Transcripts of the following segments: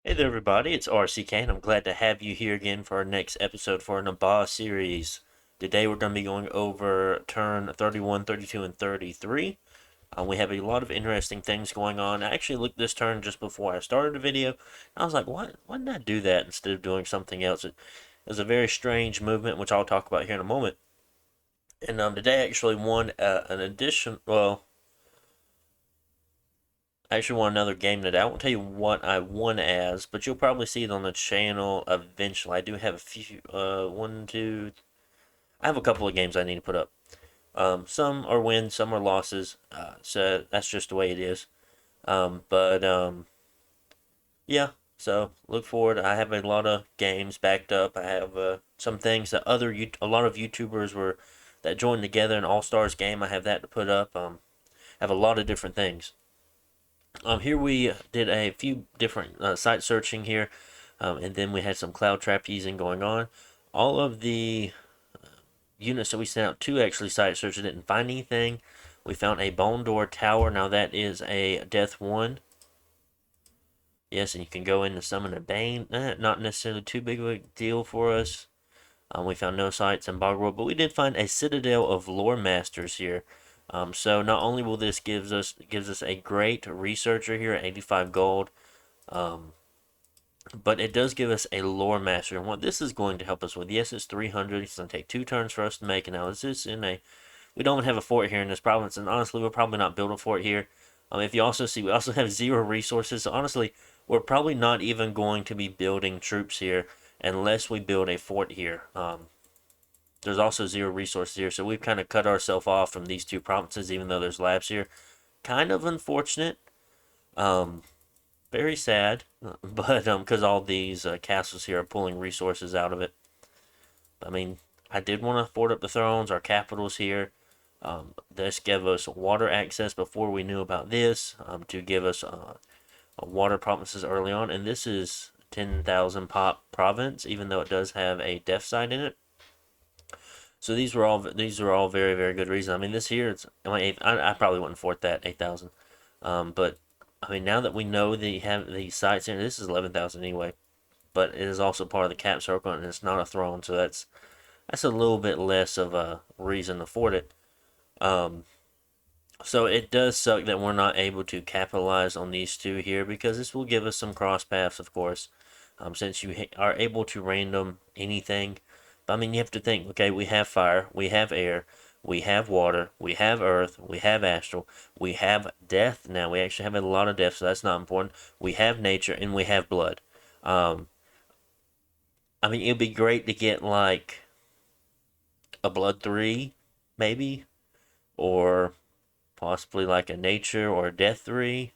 Hey there, everybody. It's RCK, and I'm glad to have you here again for our next episode for our Naba series. Today, we're going to be going over turn 31, 32, and 33. We have a lot of interesting things going on. I actually looked this turn just before I started the video, and I was like, why didn't I do that instead of doing something else? It was a very strange movement, which I'll talk about here in a moment. And today, I actually won an addition. Well, I actually won another game today. I won't tell you what I won as, but you'll probably see it on the channel eventually. I do have a few, one, two, I have a couple of games I need to put up. Some are wins, some are losses, so that's just the way it is. But yeah, so look forward. I have a lot of games backed up. I have some things that a lot of YouTubers were that joined together an All Stars game. I have that to put up. I have a lot of different things. Here we did a few different site searching here, and then we had some cloud trapezing going on. All of the units that we sent out to actually site search didn't find anything. We found a bone door tower. Now that is a death one. Yes, and you can go in and summon a bane. Not necessarily too big of a deal for us. We found no sites in Bogworld, but we did find a citadel of lore masters here. So not only will this gives us a great researcher here at 85 gold, um, but it does give us a lore master. And what this is going to help us with, yes, it's 300. It's going to take 2 turns for us to make. And now, is this in a... We don't have a fort here in this province, and honestly, we'll probably not build a fort here. If you also see, we also have 0 resources. So honestly, we're probably not even going to be building troops here unless we build a fort here. There's also 0 resources here, so we've kind of cut ourselves off from these 2 provinces, even though there's labs here. Kind of unfortunate. Um, Very sad, but because all these castles here are pulling resources out of it. I mean, I did want to fort up the thrones. Our capital's here. This gave us water access before we knew about this, to give us water provinces early on. And this is 10,000 pop province, even though it does have a death side in it. So these are all very, very good reasons. I mean, this here, it's I probably wouldn't fort that 8,000. But I mean, now that we know they have these sites in, this is 11,000 anyway. But it is also part of the cap circle, and it's not a throne, so that's a little bit less of a reason to fort it. Um, so it does suck that we're not able to capitalize on these 2 here, because this will give us some cross paths, of course, since you are able to random anything. But I mean, you have to think, okay, we have fire, we have air, we have water, we have earth, we have astral, we have death. Now we actually have a lot of death, so that's not important. We have nature, and we have blood. Um, I mean, it'd be great to get like a blood 3, maybe, or possibly like a nature or a death 3,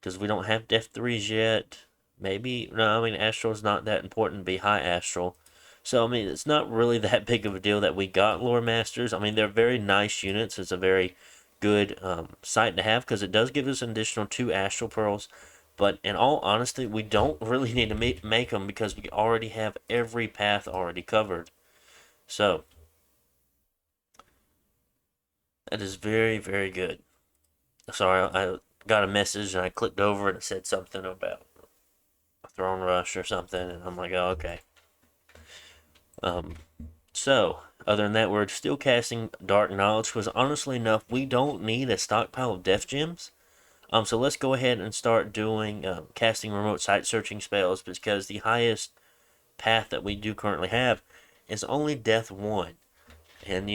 because we don't have death 3s yet. Maybe, no, I mean, astral's not that important to be high astral. So, I mean, it's not really that big of a deal that we got lore masters. I mean, they're very nice units. It's a very good site to have, because it does give us an additional 2 astral pearls. But in all honesty, we don't really need to make them, because we already have every path already covered. So, that is very, very good. Sorry, I got a message and I clicked over and it said something about a throne rush or something, and I'm like, oh, okay. Um, so, other than that, we're still casting Dark Knowledge, because honestly enough, we don't need a stockpile of Death Gems. So let's go ahead and start doing casting remote site searching spells, because the highest path that we do currently have is only Death 1. And,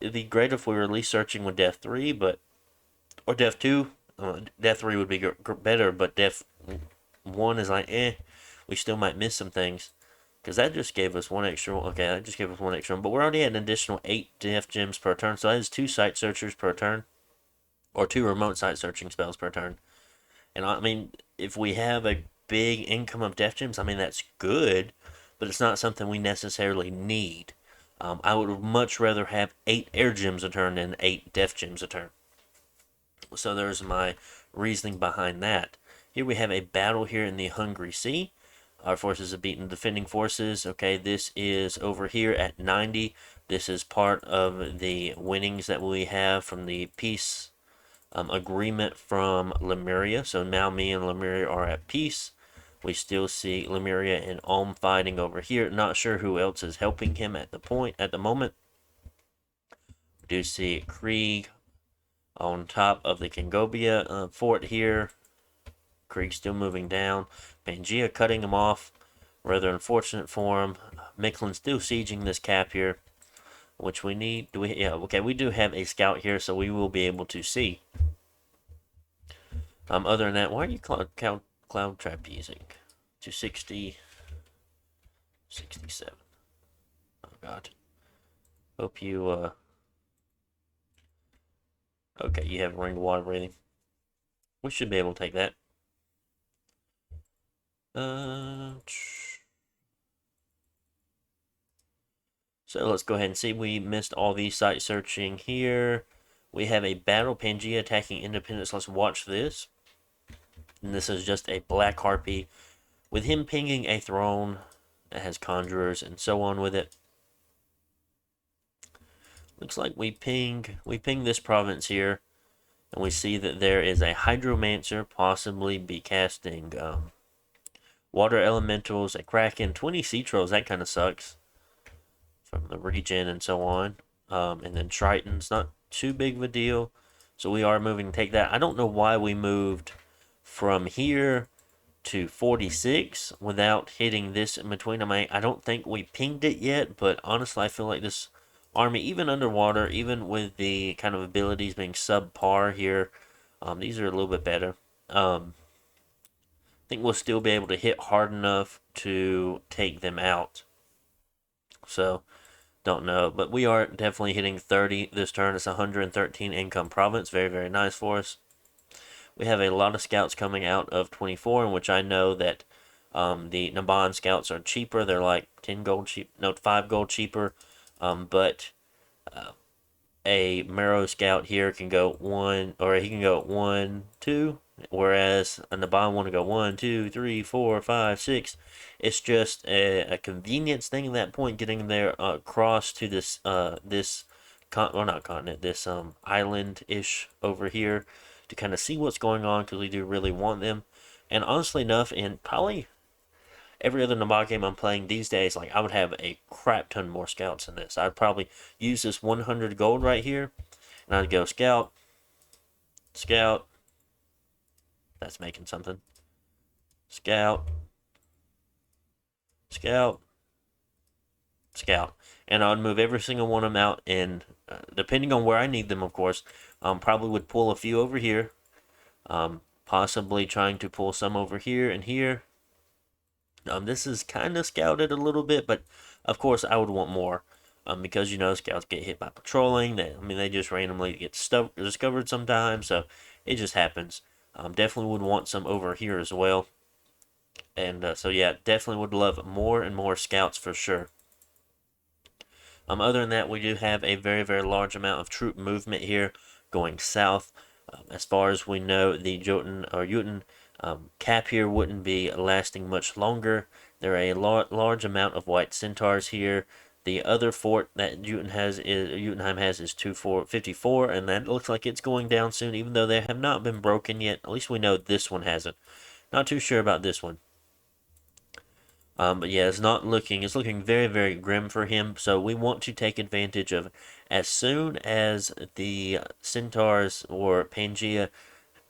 it'd be great if we were at least searching with Death 3, or Death 2. Death 3 would be better, but Death 1 is like, we still might miss some things. Because that just gave us one extra one. Okay, that just gave us one extra one. But we're already at an additional 8 Death Gems per turn. So that is 2 Site Searchers per turn. Or 2 remote site searching spells per turn. And I mean, if we have a big income of Death Gems, I mean, that's good. But it's not something we necessarily need. I would much rather have 8 Air Gems a turn than 8 Death Gems a turn. So there's my reasoning behind that. Here we have a battle here in the Hungry Sea. Our forces have beaten defending forces. Okay, this is over here at 90. This is part of the winnings that we have from the peace agreement from Lemuria. So now me and Lemuria are at peace. We still see Lemuria and Ulm fighting over here. Not sure who else is helping him at the moment. We do see Krieg on top of the Kengobia fort here. Krieg still moving down. Pangea cutting him off. Rather unfortunate for him. Mechlin still sieging this cap here, which we need. Do we? Yeah, okay. We do have a scout here, so we will be able to see. Other than that, why are you cloud trapezing? 260, 67. Oh God. Hope you. Okay, you have ring water breathing. We should be able to take that. So let's go ahead and see. We missed all these site searching here. We have a battle Pangea attacking Independence. Let's watch this. And this is just a black harpy with him pinging a throne that has conjurers and so on with it. Looks like we ping this province here, and we see that there is a hydromancer possibly be casting water elementals, a kraken, 20 sea trolls. That kind of sucks from the region and so on. And then Triton's not too big of a deal, so we are moving to take that. I don't know why we moved from here to 46 without hitting this in between. I don't think we pinged it yet, but honestly, I feel like this army, even underwater, even with the kind of abilities being subpar here, these are a little bit better. I think we'll still be able to hit hard enough to take them out. So, don't know, but we are definitely hitting 30 this turn. It's 113 income province. Very, very nice for us. We have a lot of scouts coming out of 24, in which I know that the Naban scouts are cheaper. They're like 10 gold cheap, no, 5 gold cheaper. But a Marrow scout here can go 1, or he can go 1, 2, whereas a Naban want to go 1, 2, 3, 4, 5, 6. It's just a convenience thing at that point, getting there across to this not continent, this island-ish over here to kind of see what's going on, because we do really want them. And honestly enough, in probably every other Naba game I'm playing these days, like I would have a crap ton more scouts in this. I'd probably use this 100 gold right here, and I'd go scout, scout. That's making something. Scout, scout, scout, and I'd move every single one of them out. And depending on where I need them, of course, probably would pull a few over here. Possibly trying to pull some over here and here. This is kind of scouted a little bit, but of course I would want more. Because scouts get hit by patrolling. They just randomly get discovered sometimes, so it just happens. Definitely would want some over here as well. And so yeah, definitely would love more and more scouts for sure. Other than that, we do have a very, very large amount of troop movement here going south. As far as we know, the Jotun cap here wouldn't be lasting much longer. There are a large amount of white centaurs here. The other fort that Jotunheim has is 54, and that looks like it's going down soon, even though they have not been broken yet. At least we know this one hasn't. Not too sure about this one. But yeah, it's looking very, very grim for him. So we want to take advantage of, as soon as the Centaurs or Pangea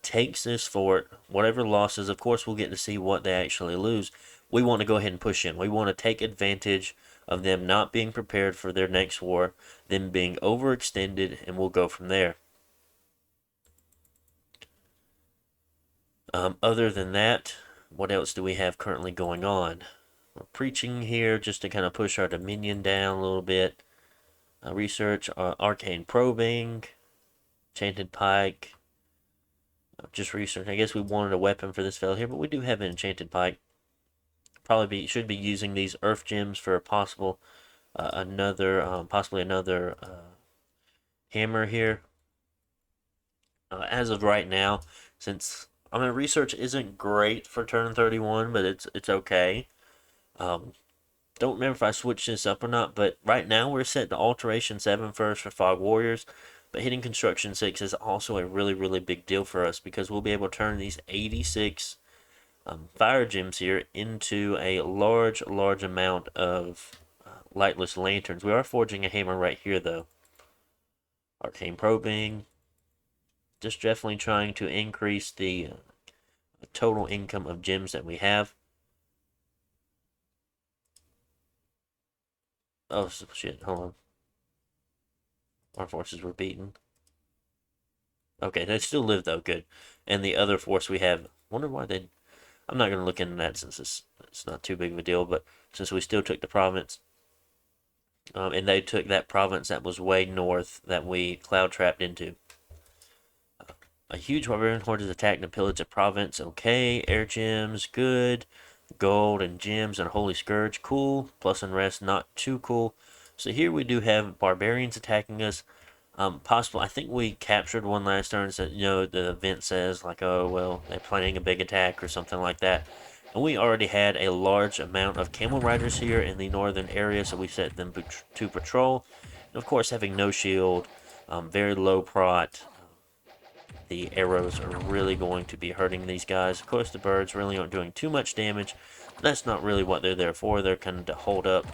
takes this fort, whatever losses, of course we'll get to see what they actually lose. We want to go ahead and push in. We want to take advantage of them not being prepared for their next war, them being overextended, and we'll go from there. Other than that, what else do we have currently going on? We're preaching here just to kind of push our dominion down a little bit. Research arcane probing, enchanted pike. Just research. I guess we wanted a weapon for this fellow here, but we do have an enchanted pike. Should be using these earth gems for possibly another hammer here. As of right now, since research isn't great for turn 31, but it's okay. Don't remember if I switched this up or not, but right now we're set to Alteration 7 first for Fog Warriors. But hitting construction 6 is also a really, really big deal for us because we'll be able to turn these 86 fire gems here into a large, large amount of lightless lanterns. We are forging a hammer right here, though. Arcane probing. Just definitely trying to increase the total income of gems that we have. Oh, shit. Hold on. Our forces were beaten. Okay, they still live, though. Good. And the other force we have. Wonder why they. I'm not going to look into that since it's not too big of a deal, but since we still took the province, and they took that province that was way north that we cloud trapped into. A huge barbarian horde is attacked and pillaged a province. Okay, air gems, good. Gold and gems and holy scourge, cool. Plus unrest, not too cool. So here we do have barbarians attacking us. Possible. I think we captured one last turn. So the event says like, oh well, they're planning a big attack or something like that. And we already had a large amount of camel riders here in the northern area, so we set them to patrol. And of course, having no shield, very low prot, the arrows are really going to be hurting these guys. Of course, the birds really aren't doing too much damage. That's not really what they're there for. They're kind of to hold up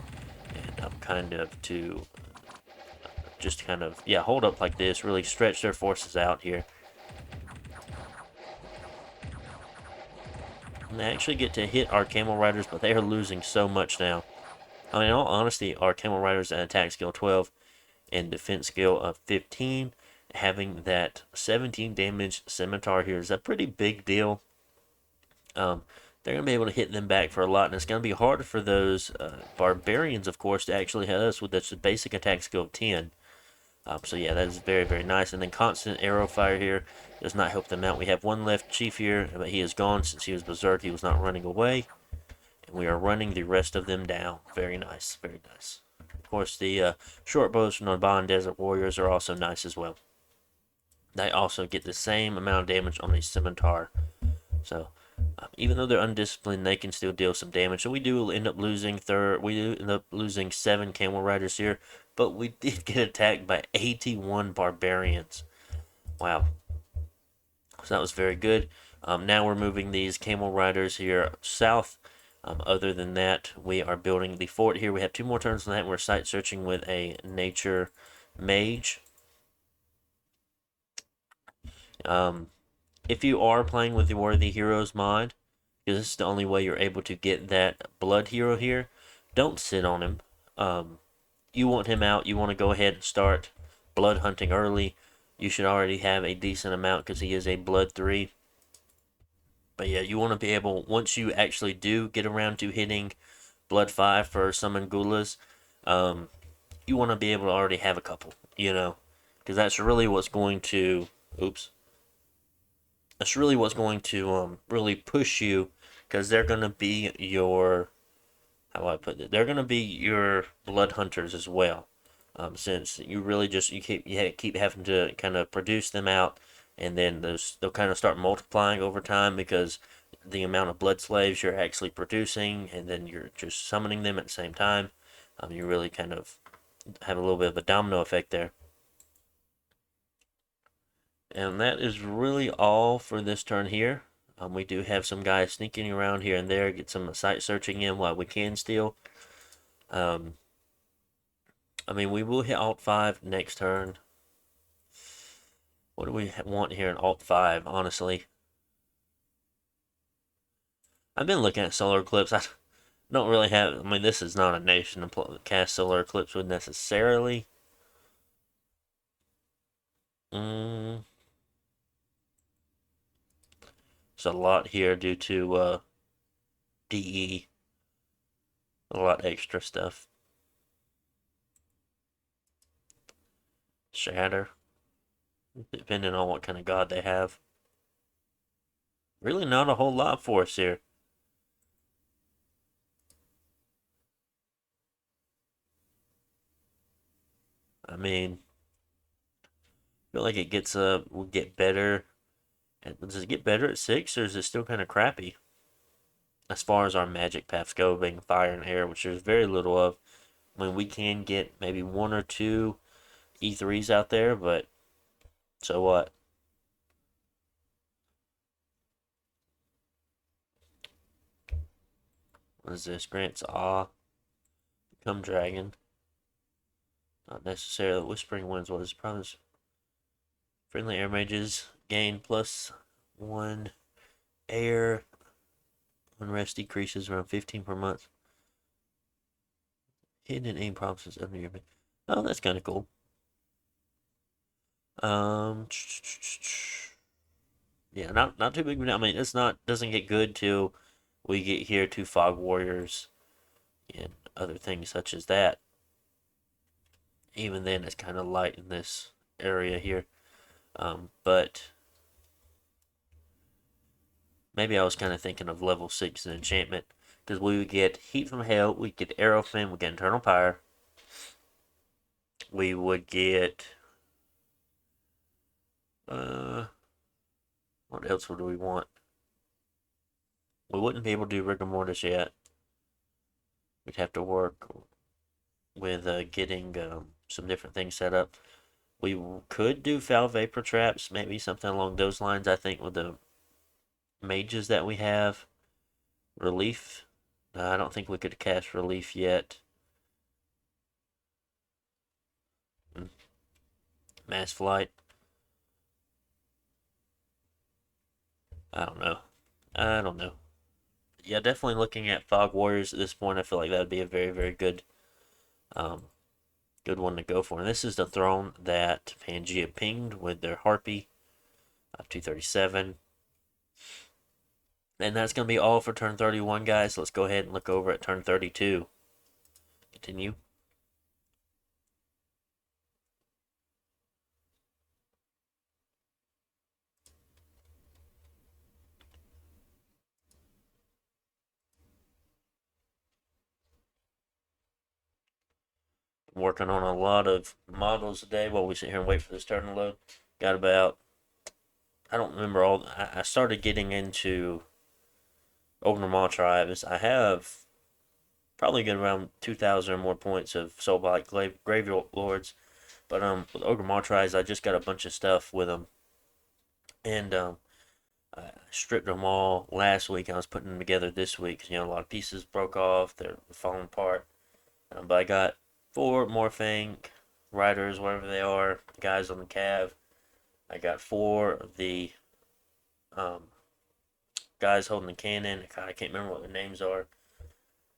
and kind of to just kind of, yeah, hold up like this, really stretch their forces out here. And they actually get to hit our camel riders, but they are losing so much now. I mean, in all honesty, our camel riders at attack skill 12 and defense skill of 15, having that 17 damage scimitar here is a pretty big deal. They're going to be able to hit them back for a lot, and it's going to be harder for those barbarians, of course, to actually hit us with this basic attack skill of 10. So yeah, that is very, very nice. And then constant arrow fire here does not help them out. We have one left chief here, but he is gone since he was berserk. He was not running away. And we are running the rest of them down. Very nice, very nice. Of course, the short bows from Naba and Desert Warriors are also nice as well. They also get the same amount of damage on a scimitar. So even though they're undisciplined, they can still deal some damage. So we do end up losing 7 camel riders here, but we did get attacked by 81 barbarians. Wow. So that was very good. Now we're moving these camel riders here south. Other than that, we are building the fort here. We have 2 more turns on that. We're site searching with a nature mage. If you are playing with the Worthy Heroes mod, because this is the only way you're able to get that blood hero here, don't sit on him. You want him out. You want to go ahead and start blood hunting early. You should already have a decent amount because he is a blood 3. But yeah, you want to be able, once you actually do get around to hitting blood 5 for summon Gulas, you want to be able to already have a couple, because that's really what's going to, that's really what's going to really push you, because they're going to be your, how do I put it? They're going to be your blood hunters as well. Since you really just you keep having to kind of produce them out, and then they'll kind of start multiplying over time because the amount of blood slaves you're actually producing, and then you're just summoning them at the same time. You really kind of have a little bit of a domino effect there. And that is really all for this turn here. We do have some guys sneaking around here and there, get some site searching in while we can still. I mean, we will hit Alt 5 next turn. What do we want here in Alt 5, honestly? I've been looking at solar eclipse. I don't really have... I mean, this is not a nation to cast solar eclipse with necessarily. It's a lot here due to DE. A lot extra stuff. Shatter. Depending on what kind of god they have. Really not a whole lot for us here. I mean, I feel like it gets will get better. Does it get better at 6, or is it still kind of crappy? As far as our magic paths go, being fire and air, which there's very little of. I mean, we can get maybe 1 or 2 E3s out there, but So what? What is this? Grants awe. Become dragon. Not necessarily whispering winds. What is promise? Friendly air mages gain plus one air. Unrest decreases around 15 per month. Hidden aim promises under your. Oh, that's kind of cool. Um, yeah, not too big. I mean, it's not doesn't get good till we get here to Fog Warriors and other things such as that. Even then, it's kind of light in this area here. But maybe I was kind of thinking of level 6 in enchantment because we would get Heat from Hell, we get Arrow Flame, we get Internal Pyre, we would get what else would we want? We wouldn't be able to do Rigor Mortis yet. We'd have to work with getting some different things set up. We could do Foul Vapor Traps, maybe something along those lines. I think with the mages that we have, Relief. I don't think we could cast Relief yet. Mass Flight. I don't know. I don't know. Yeah, definitely looking at Fog Warriors at this point, I feel like that would be a very, very good, um, good one to go for. And this is the throne that Pangea pinged with their Harpy, 237. And that's going to be all for turn 31, guys. Let's go ahead and look over at turn 32. Continue. Working on a lot of models today while we sit here and wait for this turn to load. Got about, I don't remember all, I started getting into Ogre tribes. I have probably get around 2,000 or more points of Soulblight Graveyard Lords. But with Ogre tribes, I just got a bunch of stuff with them. And I stripped them all last week. I was putting them together this week. A lot of pieces broke off. They're falling apart. But I got 4 Morphang riders, whatever they are, guys on the Cav. I got 4 of the um, guys holding the cannon. God, I can't remember what their names are.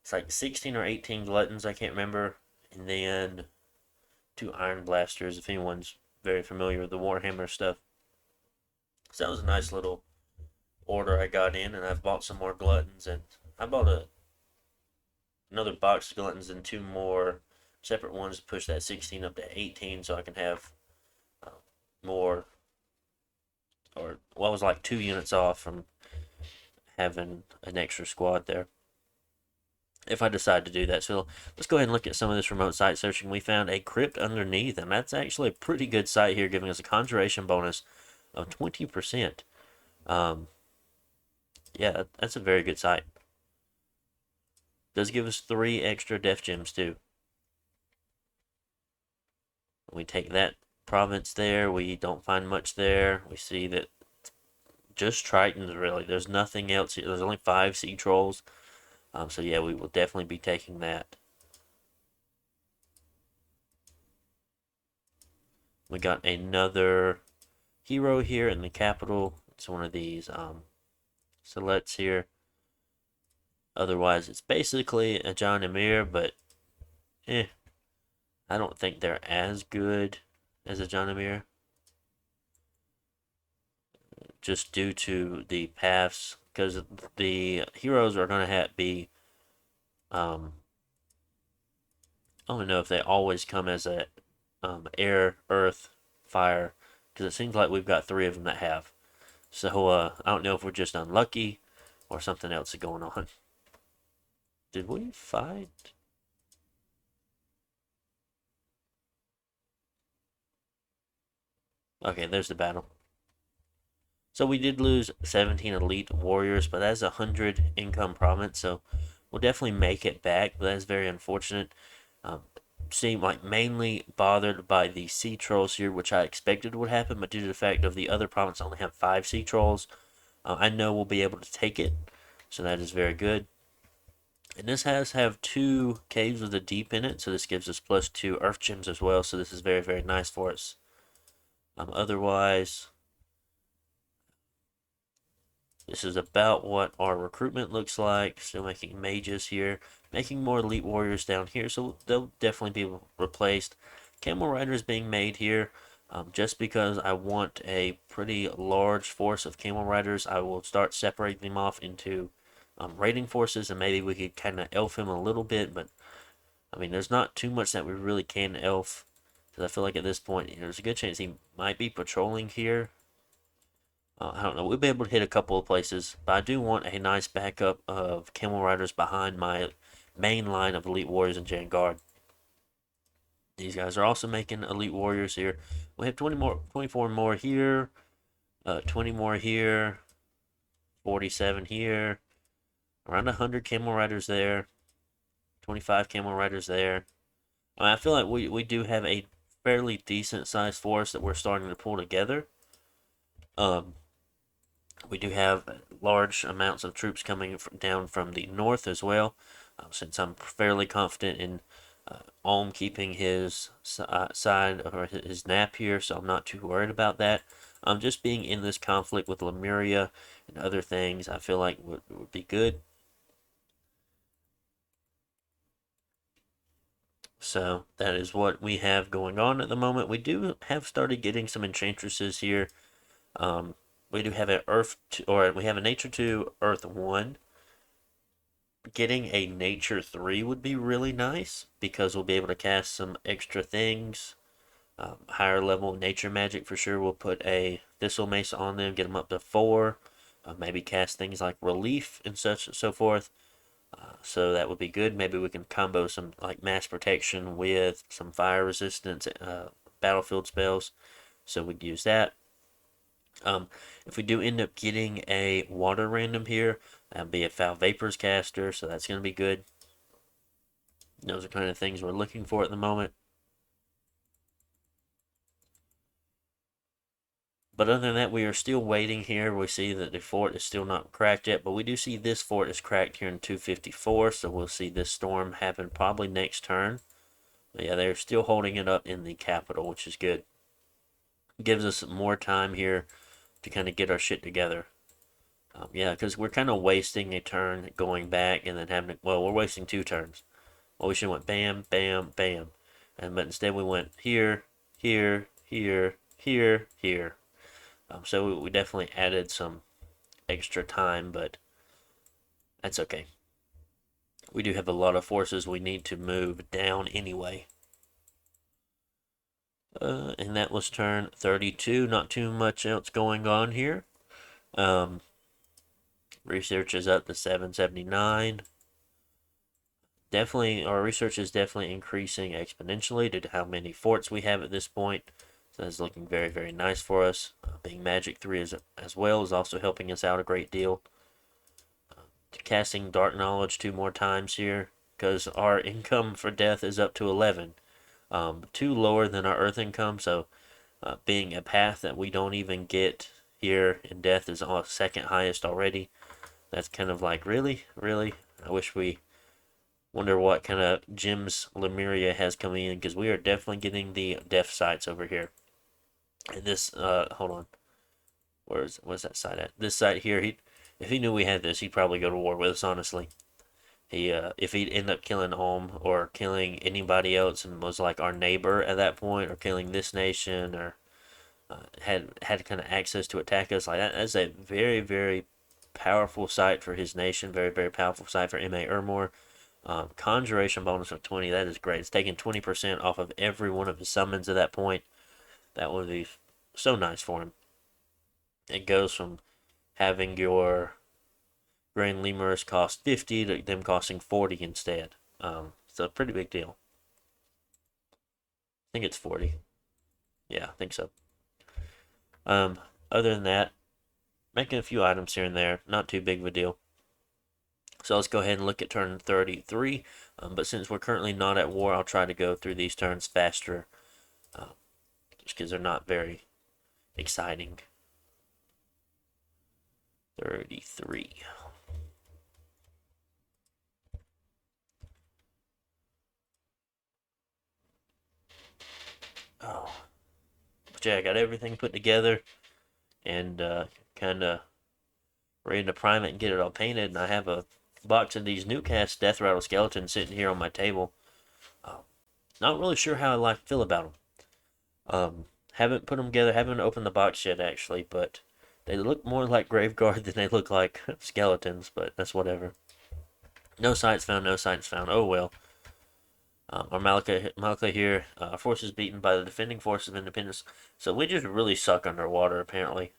It's like 16 or 18 gluttons, I can't remember. And then 2 iron blasters, if anyone's very familiar with the Warhammer stuff. So that was a nice little order I got in, and I've bought some more gluttons, and I bought another box of gluttons and 2 more separate ones to push that 16 up to 18 so I can have uh, more, or well, it was like 2 units off from having an extra squad there if I decide to do that. So let's go ahead and look at some of this remote site searching. We found a crypt underneath, and that's actually a pretty good site here, giving us a conjuration bonus of 20%. Yeah, that's a very good site. Does give us 3 extra death gems too. We take that province there. We don't find much there. We see that just Tritons really. There's nothing else. There's only 5 sea trolls. So yeah, we will definitely be taking that. We got another hero here in the capital. It's one of these selects here. Otherwise, it's basically a John Emir, but I don't think they're as good as a John Emir. Just due to the paths, because the heroes are going to be I don't know if they always come as a air, earth, fire, because it seems like we've got 3 of them that have. So I don't know if we're just unlucky or something else is going on. Did we fight? Okay, there's the battle. So we did lose 17 elite warriors, but that's 100 income province, so we'll definitely make it back, but that's very unfortunate. seem like mainly bothered by the sea trolls here, which I expected would happen, but due to the fact of the other province only have 5 sea trolls, I know we'll be able to take it, so that is very good. And this has have 2 caves with the deep in it, so this gives us +2 earth gems as well, so this is very, very nice for us. Otherwise, this is about what our recruitment looks like. Still making mages here, making more elite warriors down here, so they'll definitely be replaced. Camel riders being made here, just because I want a pretty large force of camel riders. I will start separating them off into raiding forces, and maybe we could kind of elf him a little bit, but I mean, there's not too much that we really can elf, because I feel like at this point, there's a good chance he might be patrolling here. I don't know. We'll be able to hit a couple of places, but I do want a nice backup of camel riders behind my main line of elite warriors and Gen Guard. These guys are also making elite warriors here. We have 24 more here, 20 more here, 47 here, around 100 camel riders there, 25 camel riders there. I feel like we do have a fairly decent sized force that we're starting to pull together. Um, We do have large amounts of troops coming down from the north as well, since I'm fairly confident in Ulm keeping his side or his nap here, so I'm not too worried about that. Just being in this conflict with Lemuria and other things, I feel like would be good. So that is what we have going on at the moment. We do have started getting some enchantresses here. Um, we do have an or we have a nature 2, earth 1. Getting a nature 3 would be really nice because we'll be able to cast some extra things. Higher level nature magic for sure. We'll put a thistle mace on them, get them up to 4. Maybe cast things like relief and such and so forth. So that would be good. Maybe we can combo some like mass protection with some fire resistance battlefield spells. So we'd use that. If we do end up getting a water random here, that'll be a foul vapors caster, so that's going to be good. Those are kind of things we're looking for at the moment. But other than that, we are still waiting here. We see that the fort is still not cracked yet, but we do see this fort is cracked here in 254, so we'll see this storm happen probably next turn. But yeah, they're still holding it up in the capital, which is good. Gives us more time here to kind of get our shit together. Yeah, because we're kind of wasting a turn going back and then having to, well, we're wasting 2 turns. Well, we should have went bam, bam, bam. But instead we went here, here, here, here, here. So we definitely added some extra time, but that's okay. We do have a lot of forces we need to move down anyway. And that was turn 32. Not too much else going on here. Research is up to 779. Definitely, our research is definitely increasing exponentially due to how many forts we have at this point. So that's looking very, very nice for us. Being Magic 3 as well is also helping us out a great deal. Casting Dark Knowledge 2 more times here because our income for death is up to 11. 2 lower than our earth income, so being a path that we don't even get here in death is our second highest already. That's kind of like, really? Really? I wish we wonder what kind of gems Lemuria has coming in, because we are definitely getting the death sites over here. And this, hold on. Where's that site at? This site here, if he knew we had this, he'd probably go to war with us, honestly. If he'd end up killing Ulm or killing anybody else and was like our neighbor at that point, or killing this nation, or had kind of access to attack us, like that's a very, very powerful site for his nation. Very, very powerful site for M.A. Ermor. Conjuration bonus of 20, that is great. It's taking 20% off of every one of his summons at that point. That would be so nice for him. It goes from having your Grand Lemurs cost 50 to them costing 40 instead. It's a pretty big deal. I think it's 40. Yeah, I think so. Other than that, making a few items here and there, not too big of a deal. So let's go ahead and look at turn 33. But since we're currently not at war, I'll try to go through these turns faster, just because they're not very exciting. 33. Oh, but yeah, I got everything put together and kind of ready to prime it and get it all painted. And I have a box of these Newcast Death Rattle skeletons sitting here on my table. Uh, Not really sure how I feel about them. Haven't put them together, haven't opened the box yet actually, but they look more like Graveguard than they look like skeletons, but that's whatever. No sights found, no sights found. Oh well. Our Malika here, forces beaten by the defending forces of independence. So we just really suck underwater apparently.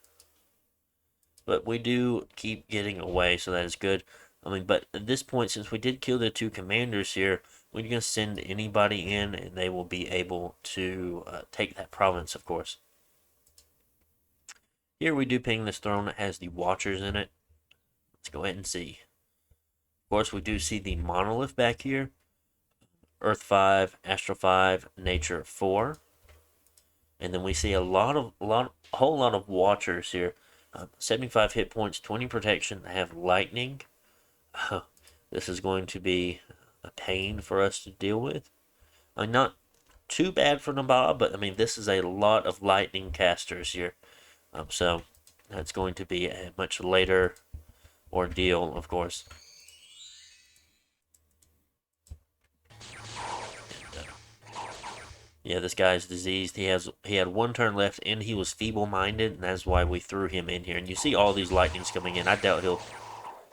But we do keep getting away, so that is good. I mean, but at this point, since we did kill the two commanders here, we're going to send anybody in, and they will be able to take that province, of course. Here we do ping this throne that has the Watchers in it. Let's go ahead and see. Of course, we do see the monolith back here. Earth 5, Astral 5, Nature 4. And then we see a whole lot of Watchers here. 75 hit points, 20 protection, have lightning. This is going to be a pain for us to deal with. I mean, not too bad for Naba, but I mean, this is a lot of lightning casters here. So that's going to be a much later ordeal, of course. And, yeah, this guy's diseased. He had one turn left, and he was feeble-minded, and that's why we threw him in here. And you see all these lightnings coming in. I doubt he'll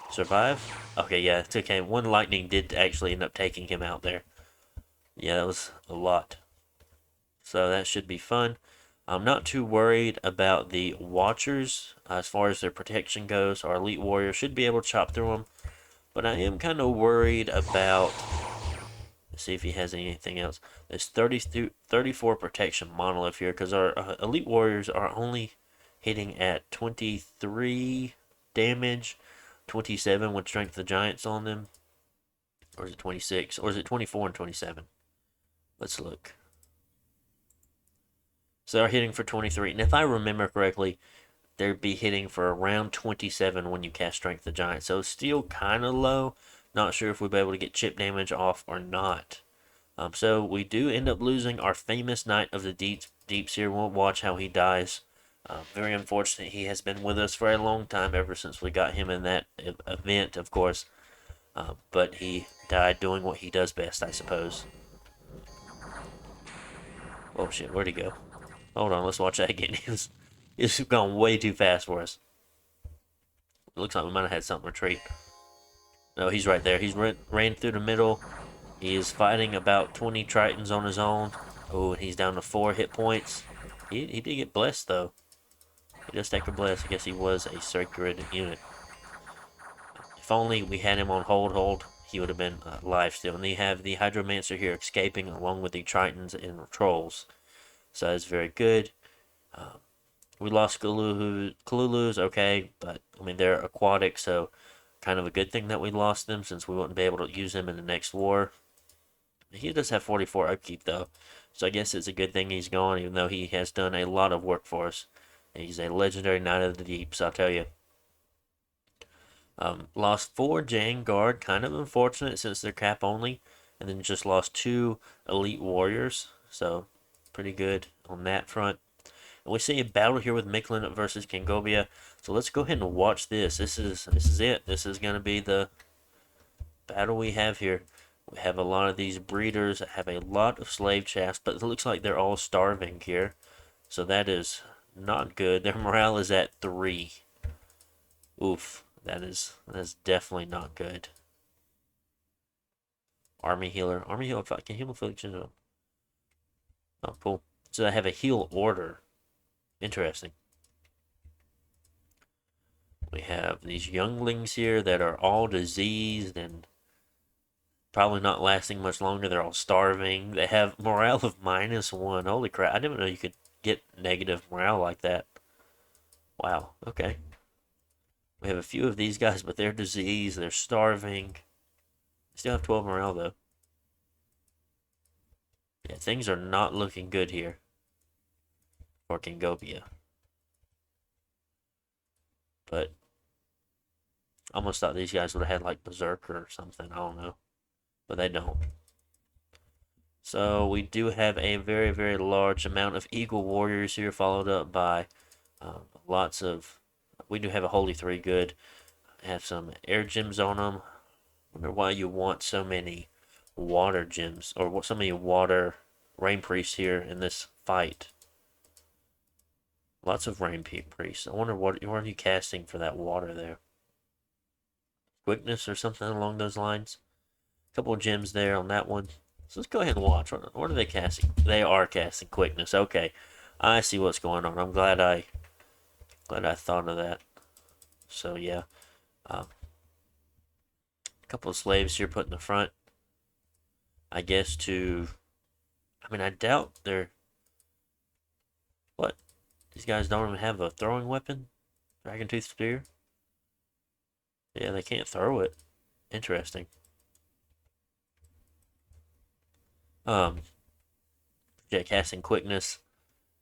survive. Okay, yeah, it took him. One lightning did actually end up taking him out there. Yeah, that was a lot. So that should be fun. I'm not too worried about the Watchers as far as their protection goes. Our Elite Warrior should be able to chop through them. But I am kind of worried about... Let's see if he has anything else. There's 34 protection monolith here because our Elite Warriors are only hitting at 23 damage, 27 with Strength of the Giants on them. Or is it 26? Or is it 24 and 27? Let's look. So they're hitting for 23. And if I remember correctly, they'd be hitting for around 27 when you cast Strength of the Giant. So still kind of low. Not sure if we'll be able to get chip damage off or not. So we do end up losing our famous Knight of the Deeps here. We'll watch how he dies. Very unfortunate. He has been with us for a long time, ever since we got him in that event, of course. But he died doing what he does best, I suppose. Oh shit, where'd he go? Hold on, let's watch that again. He's gone way too fast for us. It looks like we might have had something retreat. No, he's right there. He's ran through the middle. He is fighting about 20 Tritons on his own. Oh, and he's down to 4 hit points. He did get blessed, though. He does take a bless. I guess he was a sacred unit. If only we had him on hold, he would have been alive still. And they have the Hydromancer here escaping along with the Tritons and Trolls. So that's very good. We lost Kalulus, okay, but I mean they're aquatic, so kind of a good thing that we lost them since we wouldn't be able to use them in the next war. He does have 44 upkeep though, so I guess it's a good thing he's gone, even though he has done a lot of work for us. He's a legendary Knight of the Deeps, I'll tell you. Lost 4 Jane Guard, kind of unfortunate since they're cap only, and then just lost 2 Elite Warriors, so pretty good on that front. And we see a battle here with Mictlan versus Kangobia. So let's go ahead and watch this. This is it. This is going to be the battle we have here. We have a lot of these breeders that have a lot of slave shafts, but it looks like they're all starving here. So that is not good. Their morale is at 3. Oof. That's definitely not good. Army healer. Army healer can heal afflictions. Oh, cool. So I have a heal order. Interesting. We have these younglings here that are all diseased and probably not lasting much longer. They're all starving. They have morale of -1. Holy crap. I didn't know you could get negative morale like that. Wow. Okay. We have a few of these guys, but they're diseased. They're starving. Still have 12 morale, though. Yeah, things are not looking good here for Kingopia. But I almost thought these guys would have had like Berserker or something. I don't know. But they don't. So we do have a very, very large amount of Eagle Warriors here, followed up by lots of. We do have a Holy Three good. Have some air gems on them. Wonder why you want so many water gems or so many water rain priests here in this fight. Lots of rain priests. I wonder what are you casting for that water there? Quickness or something along those lines. A couple of gems there on that one. So let's go ahead and watch. What are they casting? They are casting quickness. Okay, I see what's going on. I'm glad I thought of that. So yeah, a couple of slaves here put in the front. I guess to. I mean, I doubt they're. What? These guys don't even have a throwing weapon? Dragon Tooth Spear? Yeah, they can't throw it. Interesting. Um, yeah, casting quickness.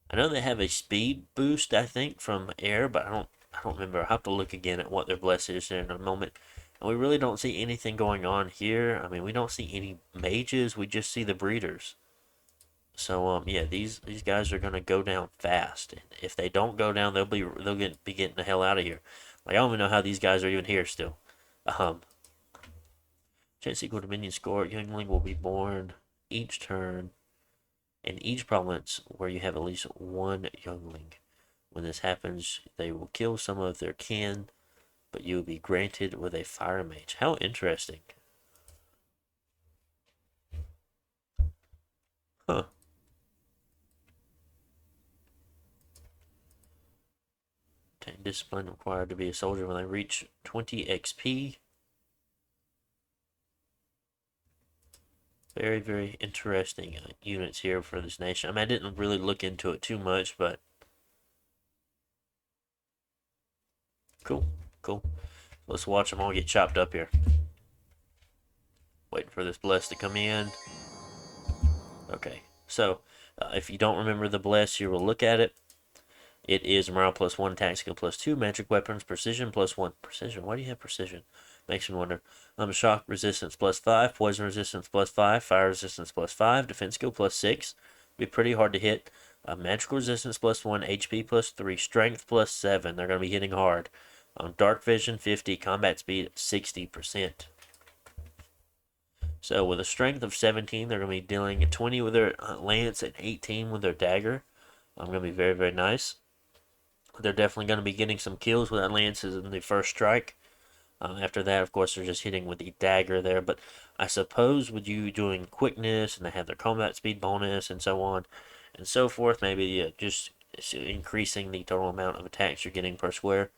I know they have a speed boost, I think, from air, but I don't remember. I'll have to look again at what their bless is in a moment. And we really don't see anything going on here. I mean, we don't see any mages. We just see the breeders. So yeah, these guys are gonna go down fast. And if they don't go down, they'll be getting the hell out of here. Like I don't even know how these guys are even here still. Um, chance equal to minion score. Youngling will be born each turn in each province where you have at least one youngling. When this happens, they will kill some of their kin, but you will be granted with a fire mage. How interesting. Huh. Obtain discipline required to be a soldier when they reach 20 XP. Very, very interesting units here for this nation. I mean, I didn't really look into it too much, but cool, cool. Let's watch them all get chopped up here. Waiting for this bless to come in. Okay, so if you don't remember the bless, you will look at it. It is morale plus 1, attack skill plus 2, magic weapons, precision plus 1. Precision? Why do you have precision? Makes me wonder. Shock resistance plus 5, poison resistance plus 5, fire resistance plus 5, defense skill plus 6. Be pretty hard to hit. Magical resistance plus 1, HP plus 3, strength plus 7. They're going to be hitting hard. Dark vision 50, combat speed 60%. So with a strength of 17, they're going to be dealing 20 with their lance and 18 with their dagger. Going to be very, very nice. They're definitely going to be getting some kills with that lances in the first strike. After that, of course, they're just hitting with the dagger there. But I suppose with you doing quickness and they have their combat speed bonus and so on and so forth, maybe just increasing the total amount of attacks you're getting per square.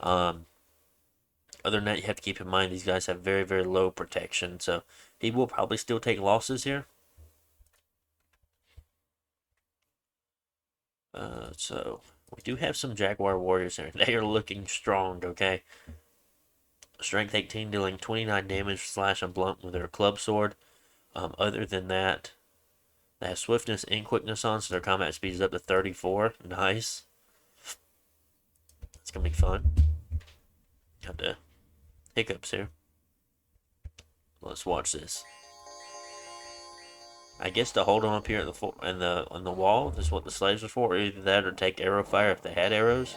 Other than that, you have to keep in mind these guys have very, very low protection. So he will probably still take losses here. So we do have some Jaguar Warriors here. They are looking strong, okay? Strength 18, dealing 29 damage, slash and blunt with their club sword. Other than that, they have swiftness and quickness on, so their combat speed is up to 34. Nice. It's gonna be fun. Got the hiccups here. Let's watch this. I guess to hold them up here on the wall is what the slaves are for. Either that or take arrow fire if they had arrows.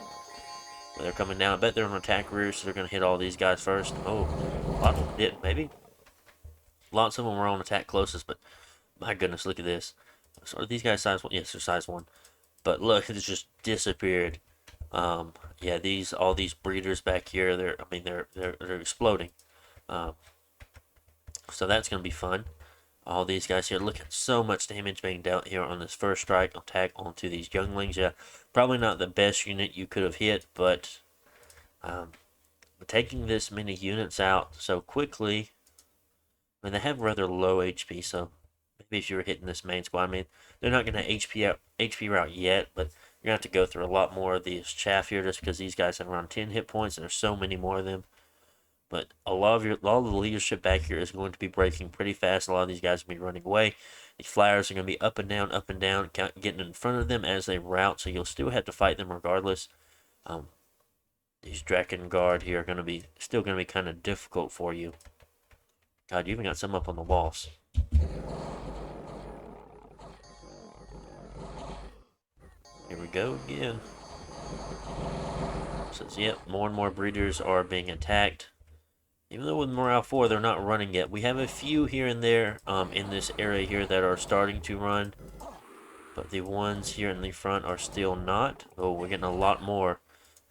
But they're coming down. I bet they're on attack rear, so they're gonna hit all these guys first. Oh, a lot of them did, maybe. Lots of them were on attack closest, but my goodness, look at this. So are these guys size 1? Yes, they're size 1. But look, it's just disappeared. Yeah, all these breeders back here, they're exploding. So that's gonna be fun. All these guys here, look at so much damage being dealt here on this first strike attack onto these younglings. Yeah, probably not the best unit you could have hit, but taking this many units out so quickly, I mean, they have rather low HP, so maybe if you were hitting this main squad, I mean, they're not going to HP route yet, but You're gonna have to go through a lot more of these chaff here, just because these guys have around 10 hit points, and there's so many more of them. But a lot of the leadership back here is going to be breaking pretty fast. A lot of these guys will be running away. These flyers are going to be up and down, getting in front of them as they route. So you'll still have to fight them regardless. Um, these Draken Guard here are going to be kind of difficult for you. God, you even got some up on the walls. Here we go again. Says, yep, more and more breeders are being attacked. Even though with Morale 4, they're not running yet. We have a few here and there in this area here that are starting to run. But the ones here in the front are still not. Oh, we're getting a lot more.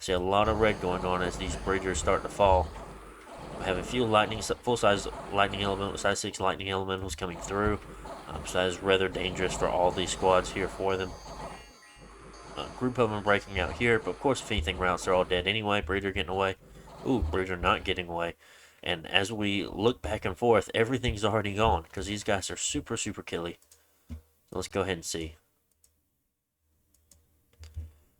I see a lot of red going on as these breeders start to fall. We have a few full-size lightning elemental, size 6 lightning elementals coming through. So that is rather dangerous for all these squads here for them. A group of them breaking out here, but of course if anything routes, they're all dead anyway. Breeder getting away. Ooh, breeder not getting away. And as we look back and forth, everything's already gone because these guys are super, super killy. So let's go ahead and see.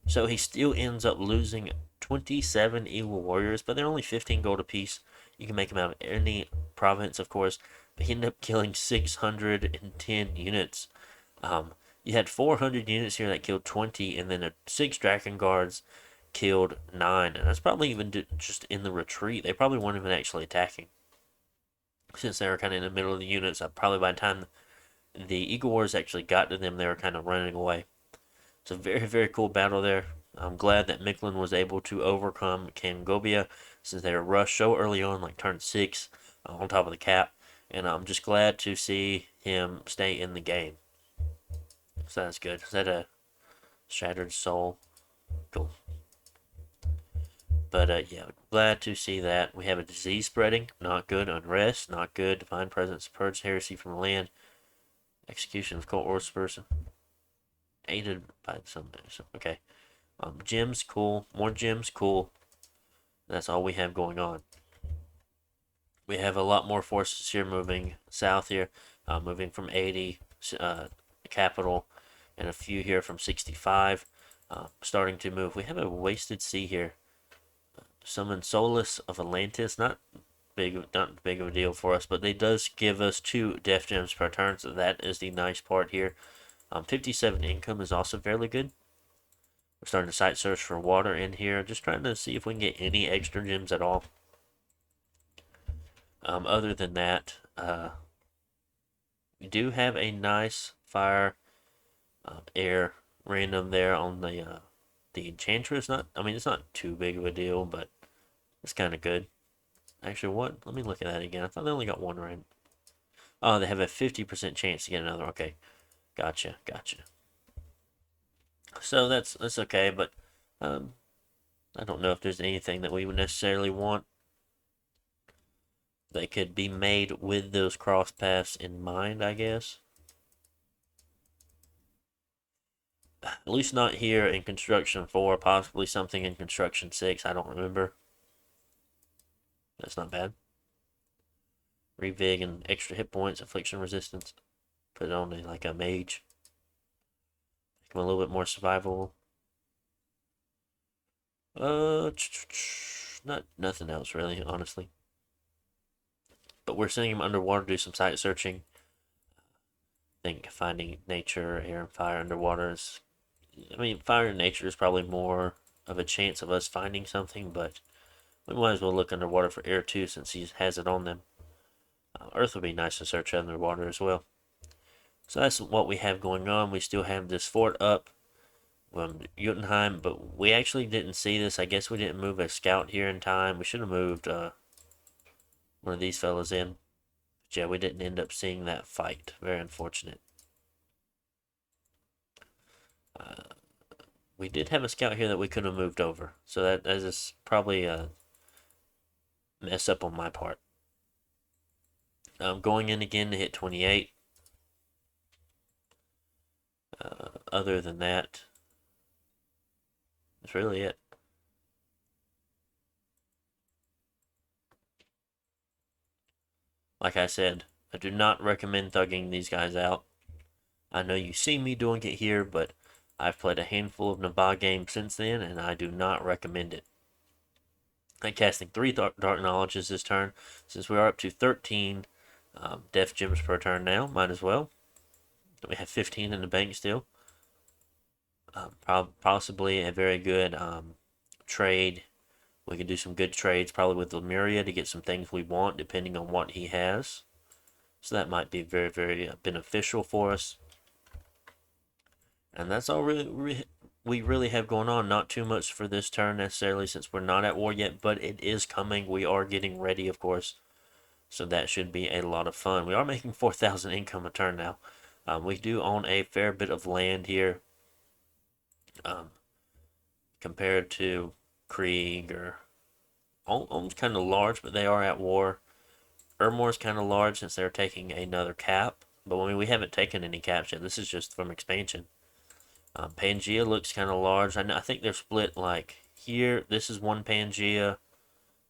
So he still ends up losing 27 evil warriors, but they're only 15 gold apiece. You can make them out of any province, of course. But he ended up killing 610 units. You had 400 units here that killed 20, and then 6 Draken Guards killed 9. And that's probably even just in the retreat. They probably weren't even actually attacking, since they were kind of in the middle of the units. Probably by the time the Eagle Wars actually got to them, they were kind of running away. It's a very, very cool battle there. I'm glad that Micklin was able to overcome Camgobia, since they were rushed so early on, like turn 6, on top of the cap. And I'm just glad to see him stay in the game. So that's good. Is that a Shattered Soul? Cool. But yeah, glad to see that. We have a disease spreading, not good. Unrest, not good. Divine Presence, purge heresy from the land. Execution of cult Orcs person. Aided by some. Okay. Gems, cool. More gems, cool. That's all we have going on. We have a lot more forces here moving south here. Moving from 80, capital, and a few here from 65. Starting to move. We have a Wasted Sea here. Summon Solus of Atlantis. Not big of a deal for us, but they does give us 2 Death Gems per turn, so that is the nice part here. 57 income is also fairly good. We're starting to site search for water in here, just trying to see if we can get any extra gems at all. Other than that, we do have a nice fire, air random there on the Enchantress. It's not too big of a deal, but it's kind of good. Actually, what? Let me look at that again. I thought they only got 1 random. Oh, they have a 50% chance to get another. Okay, gotcha. So that's okay, but I don't know if there's anything that we would necessarily want that could be made with those cross paths in mind, I guess. At least not here in Construction 4, possibly something in Construction 6, I don't remember. That's not bad. Revig and extra hit points, affliction resistance. Put it on like a mage. Make him a little bit more survivable. Nothing else really, honestly. But we're sending him underwater to do some site searching. I think finding nature, air, and fire underwater is. Fire and nature is probably more of a chance of us finding something, but we might as well look underwater for air too, since he has it on them. Earth would be nice to search underwater as well. So that's what we have going on. We still have this fort up from Jotunheim, but we actually didn't see this. I guess we didn't move a scout here in time. We should have moved one of these fellas in. But yeah, we didn't end up seeing that fight. Very unfortunate. We did have a scout here that we could have moved over. So that is probably a mess up on my part. I'm going in again to hit 28. Other than that, that's really it. Like I said, I do not recommend thugging these guys out. I know you see me doing it here, but I've played a handful of Naba games since then, and I do not recommend it. I'm casting 3 Dark Knowledges this turn. Since we are up to 13 Death Gems per turn now, might as well. We have 15 in the bank still. Possibly a very good trade. We can do some good trades probably with Lemuria to get some things we want depending on what he has. So that might be very, very beneficial for us. And that's all we really have going on. Not too much for this turn necessarily since we're not at war yet, but it is coming. We are getting ready, of course. So that should be a lot of fun. We are making 4,000 income a turn now. We do own a fair bit of land here compared to Krieg or Ulm's kind of large, but they are at war. Ermor's kind of large since they're taking another cap, but we haven't taken any caps yet. This is just from expansion. Pangea looks kind of large. I think they're split like here. This is one Pangea.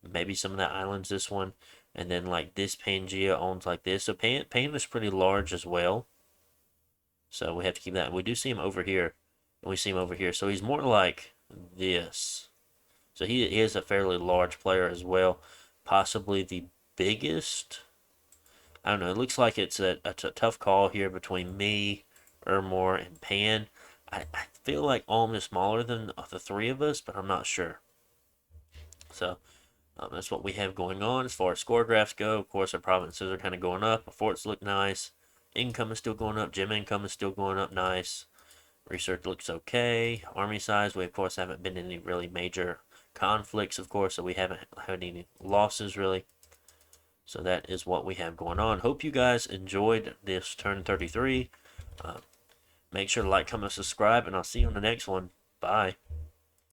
Maybe some of the islands this one. And then like this Pangea owns like this. So Pan is pretty large as well. So we have to keep that. We do see him over here. And we see him over here. So he's more like this. So he is a fairly large player as well. Possibly the biggest. I don't know. It looks like it's a tough call here between me, Ermor, and Pan. I feel like Ulm is smaller than the 3 of us, but I'm not sure. So that's what we have going on as far as score graphs go. Of course, our provinces are kind of going up. Our forts look nice. Income is still going up. Gem income is still going up nice. Research looks okay. Army size, we of course haven't been in any really major conflicts, of course, so we haven't had any losses really. So that is what we have going on. Hope you guys enjoyed this turn 33. Make sure to like, comment, subscribe, and I'll see you on the next one. Bye.